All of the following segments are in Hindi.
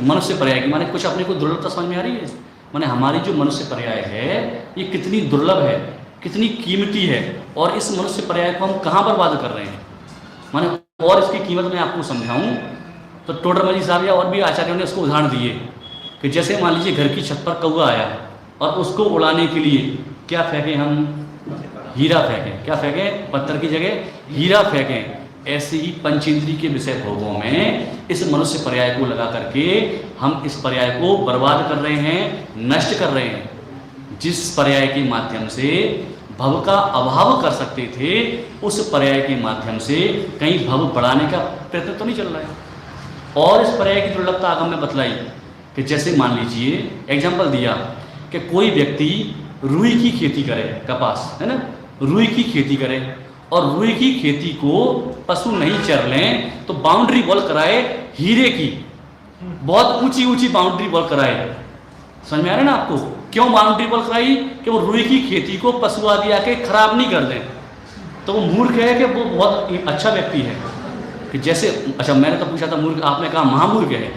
मनुष्य पर्याय की माने कुछ अपने को दुर्लभता समझ में आ रही है। माने हमारी जो मनुष्य पर्याय है ये कितनी दुर्लभ है, कितनी कीमती है, और इस मनुष्य पर्याय को हम कहाँ बर्बाद कर रहे हैं। माने और इसकी कीमत मैं आपको समझाऊं तो टोडरमल साहब या और भी आचार्यों ने उसको उदाहरण दिए कि जैसे मान लीजिए घर की छत पर कौवा आया और उसको उड़ाने के लिए क्या फेंकें हम, हीरा फेंकें। क्या फेंकें? पत्थर की जगह हीरा फेंकें। ऐसे ही पंचेंद्रिय के विषय भोगों में इस मनुष्य पर्याय को लगा करके हम इस पर्याय को बर्बाद कर रहे हैं, नष्ट कर रहे हैं। जिस पर्याय के माध्यम से भव का अभाव कर सकते थे, उस पर्याय के माध्यम से कहीं भव बढ़ाने का प्रयत्न तो नहीं चल रहा है। और इस पर्याय की दुर्लभता आगम में बतलाई कि जैसे मान लीजिए एग्जाम्पल दिया कि कोई व्यक्ति रुई की खेती करे, कपास है ना, रुई की खेती करे और रुई की खेती को पशु नहीं चर लें तो बाउंड्री वॉल कराए हीरे की, बहुत ऊंची ऊंची बाउंड्री वॉल कराए। समझ में आ रहा है ना आपको? क्यों बाउंड्री वॉल कराई? कि वो रुई की खेती को पशु आदि आके खराब नहीं कर दें। तो वो मूर्ख है कि वो बहुत अच्छा व्यक्ति है कि जैसे, अच्छा मैंने तो पूछा था मूर्ख, आपने कहा महामूर्ख है।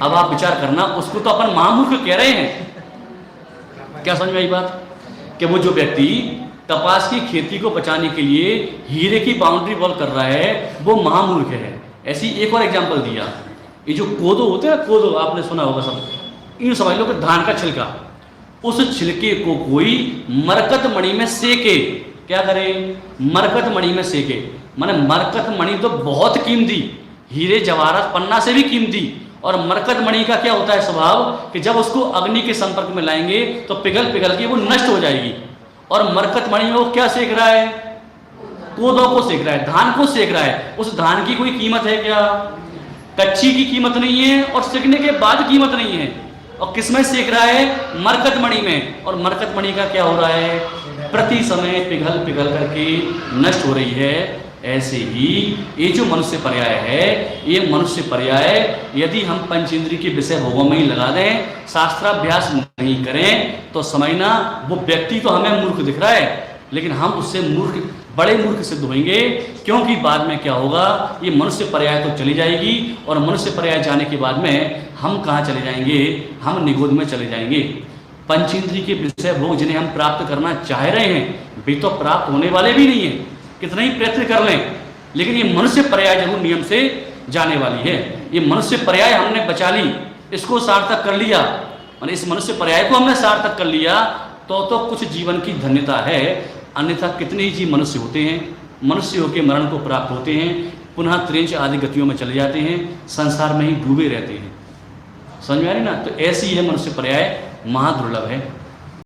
अब आप विचार करना, उसको तो अपन महामूर्ख कह रहे हैं। क्या समझ में आई बात? कि वो जो व्यक्ति कपास की खेती को बचाने के लिए हीरे की बाउंड्री वॉल कर रहा है वो महामूर्ख है। ऐसी एक और एग्जांपल दिया, ये जो कोदो होते हैं, कोदो आपने सुना होगा सब, इन समझ लो कि धान का छिलका, उस छिलके को कोई मरकत मणि में सेके। क्या करे? मरकत मणि में सेके। माने मरकत मणि तो बहुत कीमती, हीरे जवाहरात पन्ना से भी कीमती। और मरकत मणि का क्या होता है स्वभाव कि जब उसको अग्नि के संपर्क में लाएंगे तो पिघल पिघल के वो नष्ट हो जाएगी। और मरकत मणि में वो क्या सेक रहा है? कोदो को सेक रहा है, धान को सेक रहा है। उस धान की कोई कीमत है क्या? कच्ची की कीमत नहीं है और सेकने के बाद कीमत नहीं है। और किसमें सेक रहा है? मरकत मणि में। और मरकत मणि का क्या हो रहा है? प्रति समय पिघल पिघल करके नष्ट हो रही है। ऐसे ही ये जो मनुष्य पर्याय है, ये मनुष्य पर्याय यदि हम पंचेंद्रिय के विषय भोगों में ही लगा दें, शास्त्राभ्यास नहीं करें, तो समझना वो व्यक्ति तो हमें मूर्ख दिख रहा है, लेकिन हम उससे मूर्ख, बड़े मूर्ख सिद्ध होंगे। क्योंकि बाद में क्या होगा, ये मनुष्य पर्याय तो चली जाएगी और मनुष्य पर्याय जाने के बाद में हम कहाँ चले जाएंगे? हम निगोध में चले जाएंगे। पंचेंद्रिय के विषय भोग जिन्हें हम प्राप्त करना चाह रहे हैं वे तो प्राप्त होने वाले भी नहीं है, कितना ही प्रयत्न कर लें। लेकिन ये मनुष्य पर्याय जरूर नियम से जाने वाली है। ये मनुष्य पर्याय हमने बचा ली, इसको सार्थक कर लिया, और इस मनुष्य पर्याय को हमने सार्थक कर लिया तो कुछ जीवन की धन्यता है। अन्यथा कितने ही जीव मनुष्य होते हैं, मनुष्य होकर मरण को प्राप्त होते हैं, पुनः त्रेंच आदि गतियों में चले जाते हैं, संसार में ही डूबे रहते हैं। समझ में आ रही ना? तो ऐसी है मनुष्य पर्याय, महादुर्लभ है।